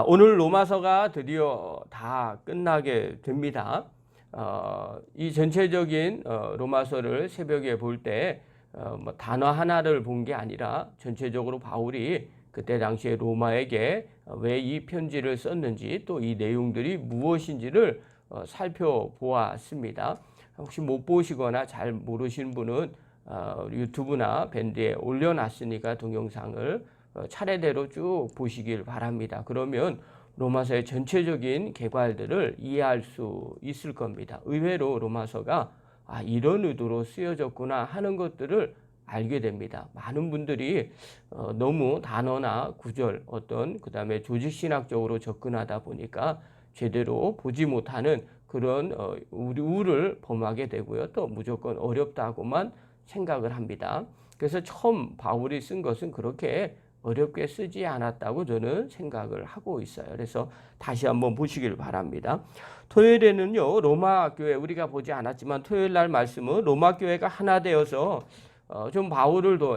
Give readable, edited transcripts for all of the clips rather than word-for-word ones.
오늘 로마서가 드디어 다 끝나게 됩니다. 이 전체적인 로마서를 새벽에 볼 때 뭐 단어 하나를 본 게 아니라 전체적으로 바울이 그때 당시에 로마에게 왜 이 편지를 썼는지 또 이 내용들이 무엇인지를 살펴보았습니다. 혹시 못 보시거나 잘 모르신 분은 유튜브나 밴드에 올려놨으니까 동영상을 차례대로 쭉 보시길 바랍니다. 그러면 로마서의 전체적인 계괄들을 이해할 수 있을 겁니다. 의외로 로마서가 이런 의도로 쓰여졌구나 하는 것들을 알게 됩니다. 많은 분들이 너무 단어나 구절 그다음에 조직신학적으로 접근하다 보니까 제대로 보지 못하는 그런 우를 범하게 되고요. 또 무조건 어렵다고만 생각을 합니다. 그래서 처음 바울이 쓴 것은 그렇게 어렵게 쓰지 않았다고 저는 생각을 하고 있어요. 그래서 다시 한번 보시길 바랍니다. 토요일에는요, 로마 교회, 우리가 보지 않았지만 토요일 날 말씀은 로마 교회가 하나 되어서 좀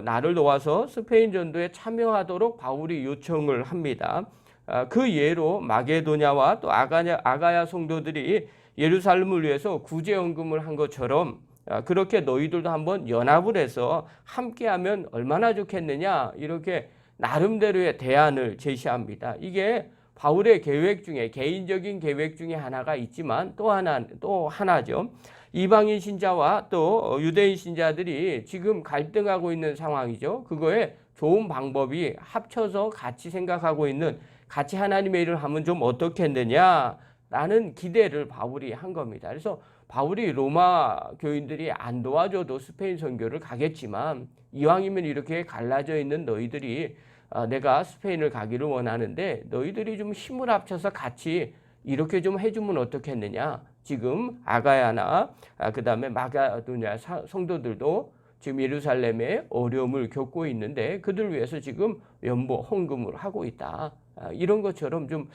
나를 도와서 스페인 전도에 참여하도록 바울이 요청을 합니다. 그 예로 마게도냐와 또 아가야 성도들이 예루살렘을 위해서 구제연금을 한 것처럼 그렇게 너희들도 한번 연합을 해서 함께하면 얼마나 좋겠느냐, 이렇게 나름대로의 대안을 제시합니다. 이게 바울의 계획 중에, 개인적인 계획 중에 하나가 있지만 또 하나죠. 이방인 신자와 또 유대인 신자들이 지금 갈등하고 있는 상황이죠. 그거에 좋은 방법이 합쳐서 같이 생각하고 있는, 같이 하나님의 일을 하면 좀 어떻겠느냐라는 기대를 바울이 한 겁니다. 그래서 바울이 로마 교인들이 안 도와줘도 스페인 선교를 가겠지만, 이왕이면 이렇게 갈라져 있는 너희들이 내가 스페인을 가기를 원하는데 너희들이 좀 힘을 합쳐서 같이 이렇게 좀 해주면 어떻겠느냐. 지금 아가야나 그다음에 마가도냐 성도들도 지금 예루살렘에 어려움을 겪고 있는데 그들 위해서 지금 헌금을 하고 있다. 이런 것처럼 좀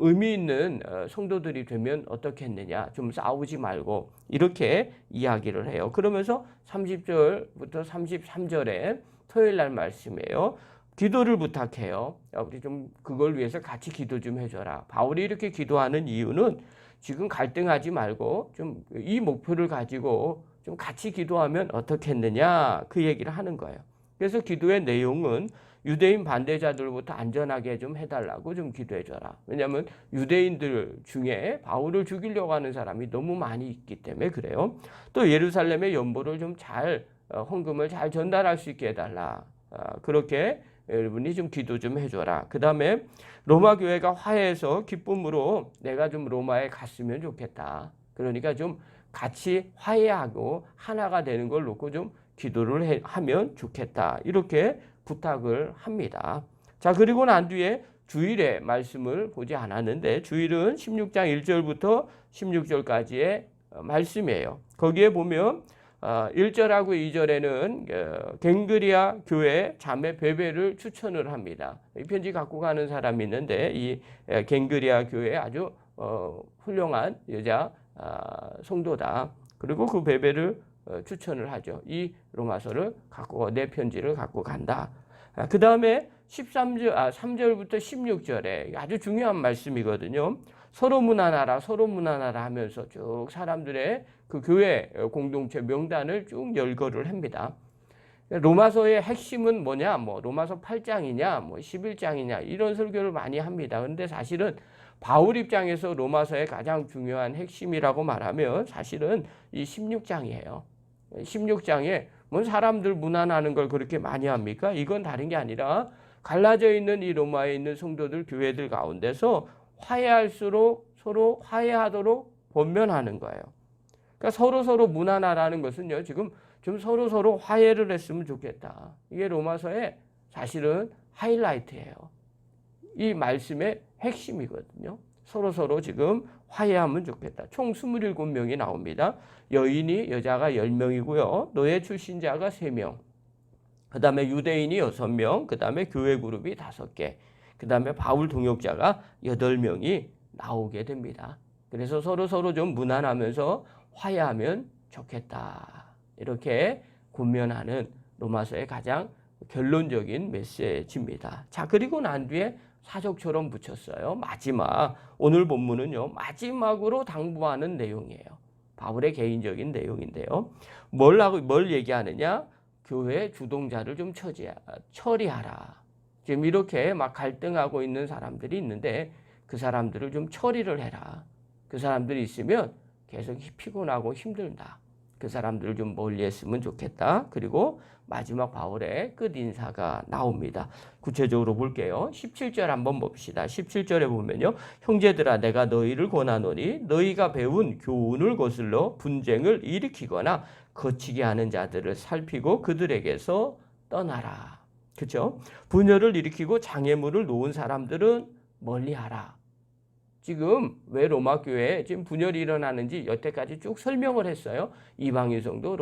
의미 있는 성도들이 되면 어떻겠느냐. 좀 싸우지 말고 이렇게 이야기를 해요. 그러면서 30절부터 33절에 토요일 날 말씀이에요. 기도를 부탁해요. 우리 좀 그걸 위해서 같이 기도 좀 해줘라. 바울이 이렇게 기도하는 이유는 지금 갈등하지 말고 좀 이 목표를 가지고 좀 같이 기도하면 어떻겠느냐, 그 얘기를 하는 거예요. 그래서 기도의 내용은 유대인 반대자들부터 안전하게 좀 해달라고 좀 기도해줘라. 왜냐하면 유대인들 중에 바울을 죽이려고 하는 사람이 너무 많이 있기 때문에 그래요. 또 예루살렘의 연보를 좀 헌금을 잘 전달할 수 있게 해달라. 그렇게 여러분이 좀 기도 좀 해줘라. 그 다음에 로마 교회가 화해해서 기쁨으로 내가 좀 로마에 갔으면 좋겠다. 그러니까 좀 같이 화해하고 하나가 되는 걸 놓고 좀 기도를 하면 좋겠다. 이렇게 부탁을 합니다. 자, 그리고 난 뒤에 주일의 말씀을 보지 않았는데 주일은 16장 1절부터 16절까지의 말씀이에요. 거기에 보면 1절하고 2절에는 갱그리아 교회 자매 베베를 추천을 합니다. 이 편지 갖고 가는 사람이 있는데 이 갱그리아 교회 아주 훌륭한 여자 성도다. 그리고 그 베베를 추천을 하죠. 이 로마서를 내 편지를 갖고 간다. 그 다음에 3절부터 16절에 아주 중요한 말씀이거든요. 서로 문안하라 하면서 쭉 사람들의 그 교회 공동체 명단을 쭉 열거를 합니다. 로마서의 핵심은 뭐냐? 로마서 8장이냐? 11장이냐? 이런 설교를 많이 합니다. 그런데 사실은 바울 입장에서 로마서의 가장 중요한 핵심이라고 말하면 사실은 이 16장이에요. 16장에 사람들 문안하는 걸 그렇게 많이 합니까? 이건 다른 게 아니라 갈라져 있는 이 로마에 있는 성도들, 교회들 가운데서 화해할수록 서로 화해하도록 권면하는 거예요. 그러니까 서로 문안하라는 것은요, 지금 좀 서로 화해를 했으면 좋겠다. 이게 로마서의 사실은 하이라이트예요. 이 말씀의 핵심이거든요. 서로 지금 화해하면 좋겠다. 총 27명이 나옵니다. 여자가 10명이고요. 노예 출신자가 3명. 그 다음에 유대인이 6명. 그 다음에 교회 그룹이 5개. 그 다음에 바울 동역자가 8명이 나오게 됩니다. 그래서 서로 좀 무난하면서 화해하면 좋겠다. 이렇게 권면하는 로마서의 가장 결론적인 메시지입니다. 자, 그리고 난 뒤에 사족처럼 붙였어요. 마지막 오늘 본문은요. 마지막으로 당부하는 내용이에요. 바울의 개인적인 내용인데요. 뭘 얘기하느냐? 교회 주동자를 좀 처리하라. 지금 이렇게 막 갈등하고 있는 사람들이 있는데 그 사람들을 좀 처리를 해라. 그 사람들이 있으면 계속 피곤하고 힘들다. 그 사람들을 좀 멀리 했으면 좋겠다. 그리고 마지막 바울의 끝 인사가 나옵니다. 구체적으로 볼게요. 17절 한번 봅시다. 17절에 보면요. 형제들아 내가 너희를 권하노니 너희가 배운 교훈을 거슬러 분쟁을 일으키거나 거치게 하는 자들을 살피고 그들에게서 떠나라. 그렇죠? 분열을 일으키고 장애물을 놓은 사람들은 멀리하라. 지금 왜 로마 교회에 지금 분열이 일어나는지 여태까지 쭉 설명을 했어요. 이방인 성도,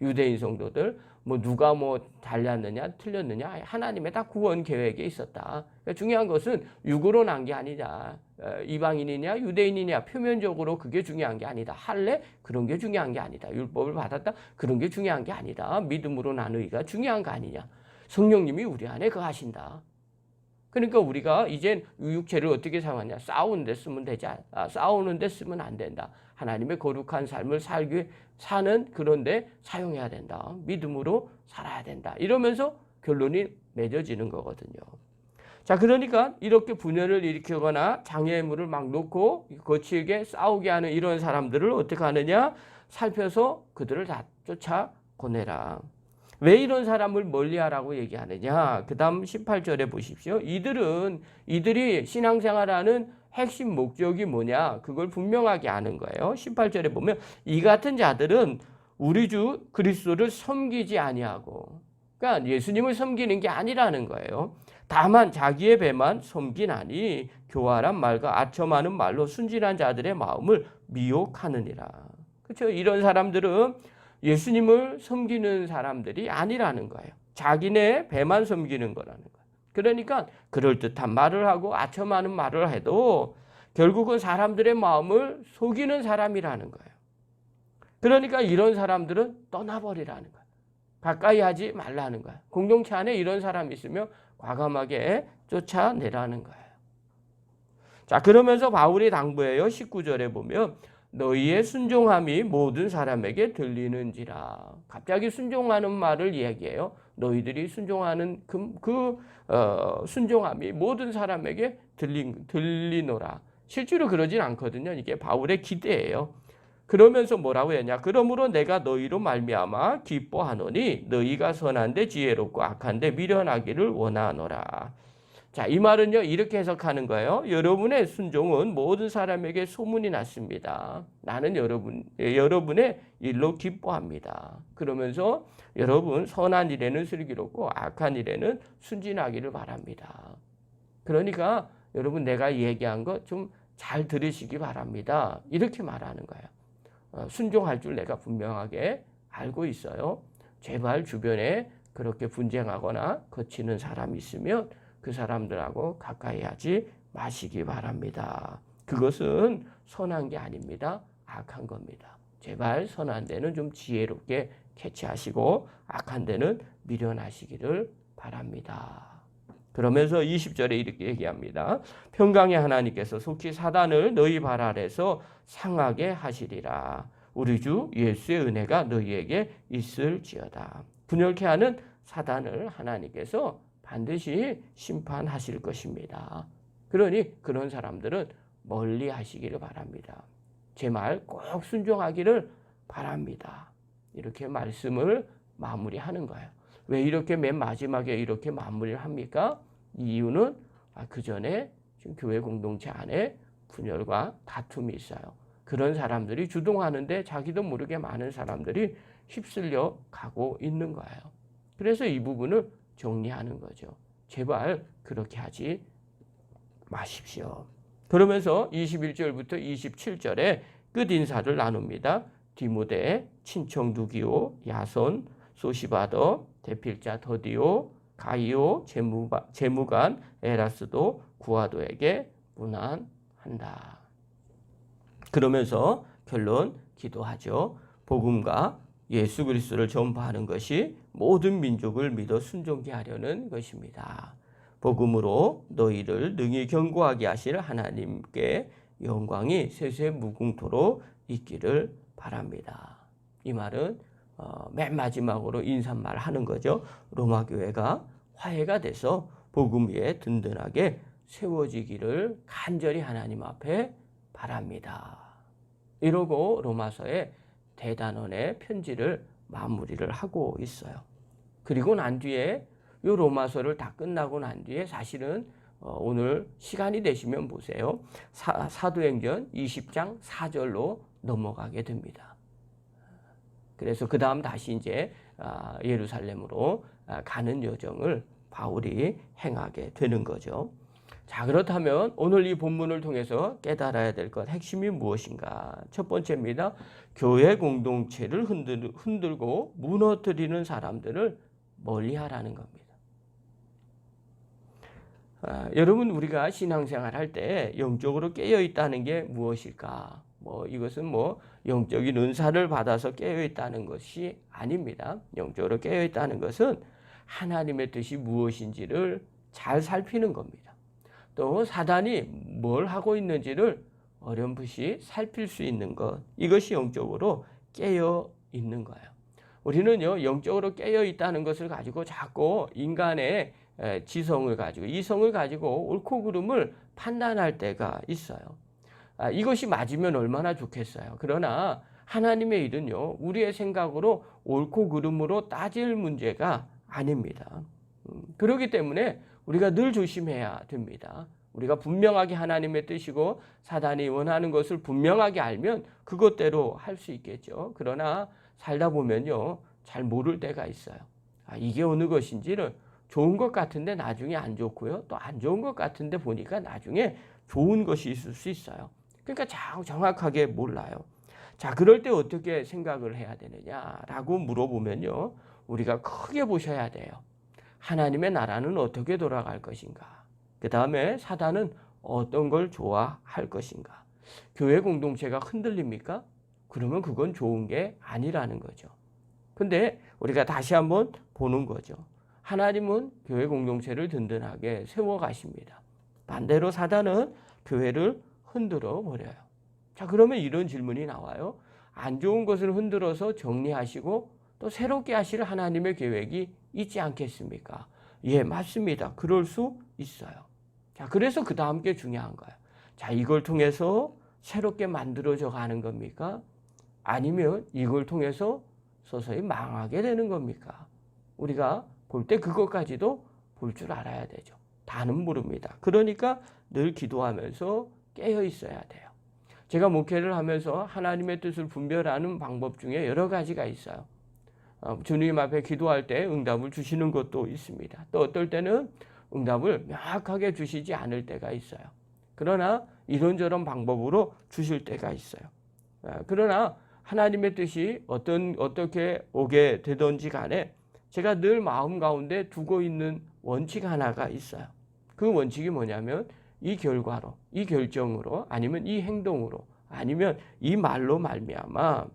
유대인 성도들 뭐 누가 뭐 달렸느냐 틀렸느냐 하나님의 다 구원 계획에 있었다. 그러니까 중요한 것은 육으로 난 게 아니다. 이방인이냐 유대인이냐 표면적으로 그게 중요한 게 아니다. 할례 그런 게 중요한 게 아니다. 율법을 받았다 그런 게 중요한 게 아니다. 믿음으로 난 의가 중요한 거 아니냐. 성령님이 우리 안에 거하신다. 그러니까 우리가 이젠 육체를 어떻게 사용하냐. 싸우는 데 쓰면 되지 싸우는 데 쓰면 안 된다. 하나님의 거룩한 삶을 사는 그런데 사용해야 된다. 믿음으로 살아야 된다. 이러면서 결론이 맺어지는 거거든요. 자, 그러니까 이렇게 분열을 일으키거나 장애물을 막 놓고 거칠게 싸우게 하는 이런 사람들을 어떻게 하느냐. 살펴서 그들을 다 쫓아보내라. 왜 이런 사람을 멀리하라고 얘기하느냐. 그 다음 18절에 보십시오. 이들이 신앙생활하는 핵심 목적이 뭐냐. 그걸 분명하게 아는 거예요. 18절에 보면 이 같은 자들은 우리 주 그리스도를 섬기지 아니하고 그러니까 예수님을 섬기는 게 아니라는 거예요. 다만 자기의 배만 섬기나니 교활한 말과 아첨하는 말로 순진한 자들의 마음을 미혹하느니라. 그렇죠? 이런 사람들은 예수님을 섬기는 사람들이 아니라는 거예요. 자기네 배만 섬기는 거라는 거예요. 그러니까 그럴듯한 말을 하고 아첨하는 말을 해도 결국은 사람들의 마음을 속이는 사람이라는 거예요. 그러니까 이런 사람들은 떠나버리라는 거예요. 가까이 하지 말라는 거예요. 공동체 안에 이런 사람이 있으면 과감하게 쫓아내라는 거예요. 자, 그러면서 바울이 당부해요. 19절에 보면 너희의 순종함이 모든 사람에게 들리는지라. 갑자기 순종하는 말을 이야기해요. 너희들이 순종하는 순종함이 모든 사람에게 들리노라. 실제로 그러진 않거든요. 이게 바울의 기대예요. 그러면서 뭐라고 했냐. 그러므로 내가 너희로 말미암아 기뻐하노니 너희가 선한데 지혜롭고 악한데 미련하기를 원하노라. 자, 이 말은요 이렇게 해석하는 거예요. 여러분의 순종은 모든 사람에게 소문이 났습니다. 나는 여러분의 일로 기뻐합니다. 그러면서 여러분 선한 일에는 슬기롭고 악한 일에는 순진하기를 바랍니다. 그러니까 여러분 내가 얘기한 거 좀 잘 들으시기 바랍니다. 이렇게 말하는 거예요. 순종할 줄 내가 분명하게 알고 있어요. 제발 주변에 그렇게 분쟁하거나 거치는 사람이 있으면 그 사람들하고 가까이 하지 마시기 바랍니다. 그것은 선한 게 아닙니다. 악한 겁니다. 제발 선한 데는 좀 지혜롭게 캐치하시고 악한 데는 미련하시기를 바랍니다. 그러면서 20절에 이렇게 얘기합니다. 평강의 하나님께서 속히 사단을 너희 발 아래서 상하게 하시리라. 우리 주 예수의 은혜가 너희에게 있을지어다. 분열케 하는 사단을 하나님께서 반드시 심판하실 것입니다. 그러니 그런 사람들은 멀리 하시기를 바랍니다. 제 말 꼭 순종하기를 바랍니다. 이렇게 말씀을 마무리하는 거예요. 왜 이렇게 맨 마지막에 이렇게 마무리를 합니까? 이유는 그 전에 지금 교회 공동체 안에 분열과 다툼이 있어요. 그런 사람들이 주동하는데 자기도 모르게 많은 사람들이 휩쓸려 가고 있는 거예요. 그래서 이 부분을 정리하는 거죠. 제발 그렇게 하지 마십시오. 그러면서 21절부터 27절에 끝 인사를 나눕니다. 디모데, 친척 누기오, 야손, 소시바더, 대필자 더디오, 가이오, 재무관 에라스도 구하도에게 문안한다. 그러면서 결론 기도하죠. 복음과 예수 그리스도를 전파하는 것이 모든 민족을 믿어 순종케 하려는 것입니다. 복음으로 너희를 능히 견고하게 하실 하나님께 영광이 세세 무궁토록 있기를 바랍니다. 이 말은 맨 마지막으로 인사말 하는 거죠. 로마 교회가 화해가 돼서 복음 위에 든든하게 세워지기를 간절히 하나님 앞에 바랍니다. 이러고 로마서의 대단원의 편지를 마무리를 하고 있어요. 그리고 난 뒤에 이 로마서를 다 끝나고 난 뒤에 사실은 오늘 시간이 되시면 보세요. 사도행전 20장 4절로 넘어가게 됩니다. 그래서 그 다음 다시 이제 예루살렘으로 가는 여정을 바울이 행하게 되는 거죠. 자, 그렇다면 오늘 이 본문을 통해서 깨달아야 될 것 핵심이 무엇인가? 첫 번째입니다. 교회 공동체를 흔들고 무너뜨리는 사람들을 멀리하라는 겁니다. 여러분, 우리가 신앙생활 할 때 영적으로 깨어 있다는 게 무엇일까? 이것은 영적인 은사를 받아서 깨어 있다는 것이 아닙니다. 영적으로 깨어 있다는 것은 하나님의 뜻이 무엇인지를 잘 살피는 겁니다. 또 사단이 뭘 하고 있는지를 어렴풋이 살필 수 있는 것, 이것이 영적으로 깨어 있는 거예요. 우리는요, 영적으로 깨어 있다는 것을 가지고 자꾸 인간의 지성을 가지고, 이성을 가지고 옳고 그름을 판단할 때가 있어요. 이것이 맞으면 얼마나 좋겠어요. 그러나 하나님의 일은요, 우리의 생각으로 옳고 그름으로 따질 문제가 아닙니다. 그렇기 때문에 우리가 늘 조심해야 됩니다. 우리가 분명하게 하나님의 뜻이고 사단이 원하는 것을 분명하게 알면 그것대로 할 수 있겠죠. 그러나 살다 보면요, 잘 모를 때가 있어요. 이게 어느 것인지를 좋은 것 같은데 나중에 안 좋고요. 또 안 좋은 것 같은데 보니까 나중에 좋은 것이 있을 수 있어요. 그러니까 정확하게 몰라요. 자, 그럴 때 어떻게 생각을 해야 되느냐라고 물어보면요, 우리가 크게 보셔야 돼요. 하나님의 나라는 어떻게 돌아갈 것인가? 그 다음에 사단은 어떤 걸 좋아할 것인가? 교회 공동체가 흔들립니까? 그러면 그건 좋은 게 아니라는 거죠. 근데 우리가 다시 한번 보는 거죠. 하나님은 교회 공동체를 든든하게 세워가십니다. 반대로 사단은 교회를 흔들어 버려요. 자, 그러면 이런 질문이 나와요. 안 좋은 것을 흔들어서 정리하시고 또 새롭게 하실 하나님의 계획이 있지 않겠습니까? 예, 맞습니다. 그럴 수 있어요. 자, 그래서 그 다음 게 중요한 거예요. 자, 이걸 통해서 새롭게 만들어져 가는 겁니까? 아니면 이걸 통해서 서서히 망하게 되는 겁니까? 우리가 볼 때 그것까지도 볼 줄 알아야 되죠. 다는 모릅니다. 그러니까 늘 기도하면서 깨어 있어야 돼요. 제가 목회를 하면서 하나님의 뜻을 분별하는 방법 중에 여러 가지가 있어요. 주님 앞에 기도할 때 응답을 주시는 것도 있습니다. 또 어떨 때는 응답을 명확하게 주시지 않을 때가 있어요. 그러나 이런저런 방법으로 주실 때가 있어요. 그러나 하나님의 뜻이 어떻게 오게 되든지 간에 제가 늘 마음 가운데 두고 있는 원칙 하나가 있어요. 그 원칙이 뭐냐면 이 결과로, 이 결정으로, 아니면 이 행동으로, 아니면 이 말로 말미암아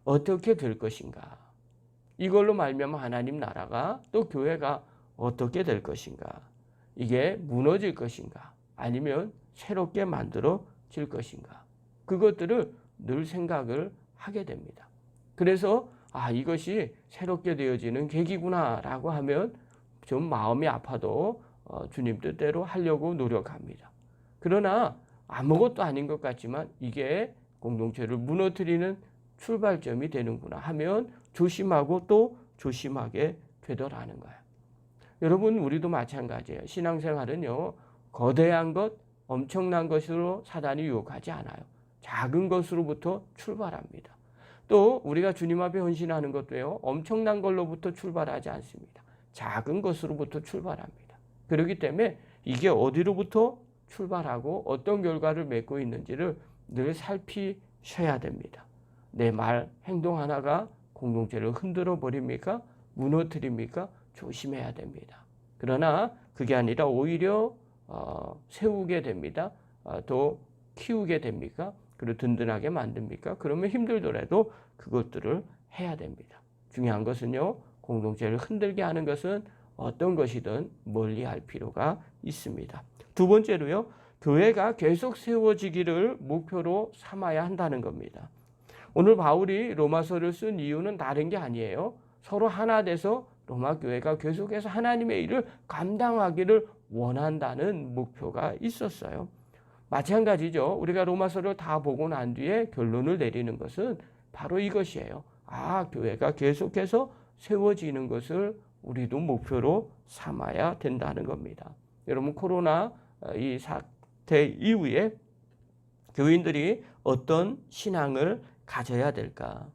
어떻게 될 것인가? 이걸로 말미암아 하나님 나라가 또 교회가 어떻게 될 것인가? 이게 무너질 것인가? 아니면 새롭게 만들어질 것인가? 그것들을 늘 생각을 하게 됩니다. 그래서 이것이 새롭게 되어지는 계기구나라고 하면 좀 마음이 아파도 주님 뜻대로 하려고 노력합니다. 그러나 아무것도 아닌 것 같지만 이게 공동체를 무너뜨리는 출발점이 되는구나 하면 조심하고 또 조심하게 되더라는 거예요. 여러분, 우리도 마찬가지예요. 신앙생활은요, 거대한 것, 엄청난 것으로 사단이 유혹하지 않아요. 작은 것으로부터 출발합니다. 또 우리가 주님 앞에 헌신하는 것도요, 엄청난 걸로부터 출발하지 않습니다. 작은 것으로부터 출발합니다. 그렇기 때문에 이게 어디로부터 출발하고 어떤 결과를 맺고 있는지를 늘 살피셔야 됩니다. 내 말, 행동 하나가 공동체를 흔들어 버립니까? 무너뜨립니까? 조심해야 됩니다. 그러나 그게 아니라 오히려 세우게 됩니다. 또 키우게 됩니까? 그리고 든든하게 만듭니까? 그러면 힘들더라도 그것들을 해야 됩니다. 중요한 것은요, 공동체를 흔들게 하는 것은 어떤 것이든 멀리할 필요가 있습니다. 두 번째로요. 교회가 계속 세워지기를 목표로 삼아야 한다는 겁니다. 오늘 바울이 로마서를 쓴 이유는 다른 게 아니에요. 서로 하나 돼서 로마 교회가 계속해서 하나님의 일을 감당하기를 원한다는 목표가 있었어요. 마찬가지죠. 우리가 로마서를 다 보고 난 뒤에 결론을 내리는 것은 바로 이것이에요. 교회가 계속해서 세워지는 것을 우리도 목표로 삼아야 된다는 겁니다. 여러분, 코로나 이 사태 이후에 교인들이 어떤 신앙을 가져야 될까?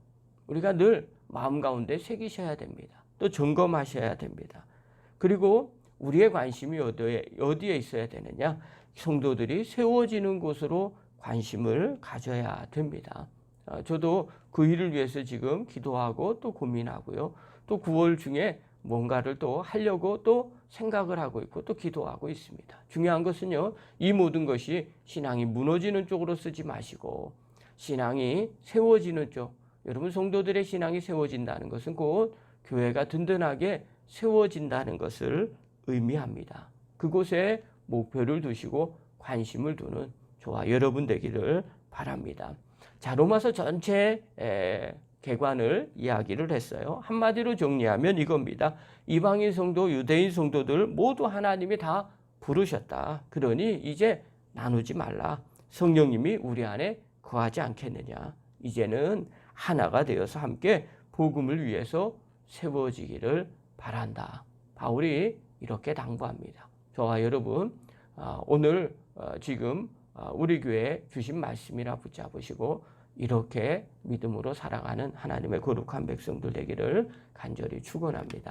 우리가 늘 마음 가운데 새기셔야 됩니다. 또 점검하셔야 됩니다. 그리고 우리의 관심이 어디에 있어야 되느냐? 성도들이 세워지는 곳으로 관심을 가져야 됩니다. 저도 그 일을 위해서 지금 기도하고 또 고민하고요. 또 9월 중에 뭔가를 또 하려고 또 생각을 하고 있고 또 기도하고 있습니다. 중요한 것은요, 이 모든 것이 신앙이 무너지는 쪽으로 쓰지 마시고 신앙이 세워지는 쪽, 여러분 성도들의 신앙이 세워진다는 것은 곧 교회가 든든하게 세워진다는 것을 의미합니다. 그곳에 목표를 두시고 관심을 두는 저와 여러분 되기를 바랍니다. 자, 로마서 전체 개관을 이야기를 했어요. 한마디로 정리하면 이겁니다. 이방인 성도, 유대인 성도들 모두 하나님이 다 부르셨다. 그러니 이제 나누지 말라. 성령님이 우리 안에 거하지 않겠느냐. 이제는 하나가 되어서 함께 복음을 위해서 세워지기를 바란다. 바울이 이렇게 당부합니다. 저와 여러분, 오늘 지금 우리 교회에 주신 말씀이라 붙잡으시고 이렇게 믿음으로 살아가는 하나님의 거룩한 백성들 되기를 간절히 축원합니다.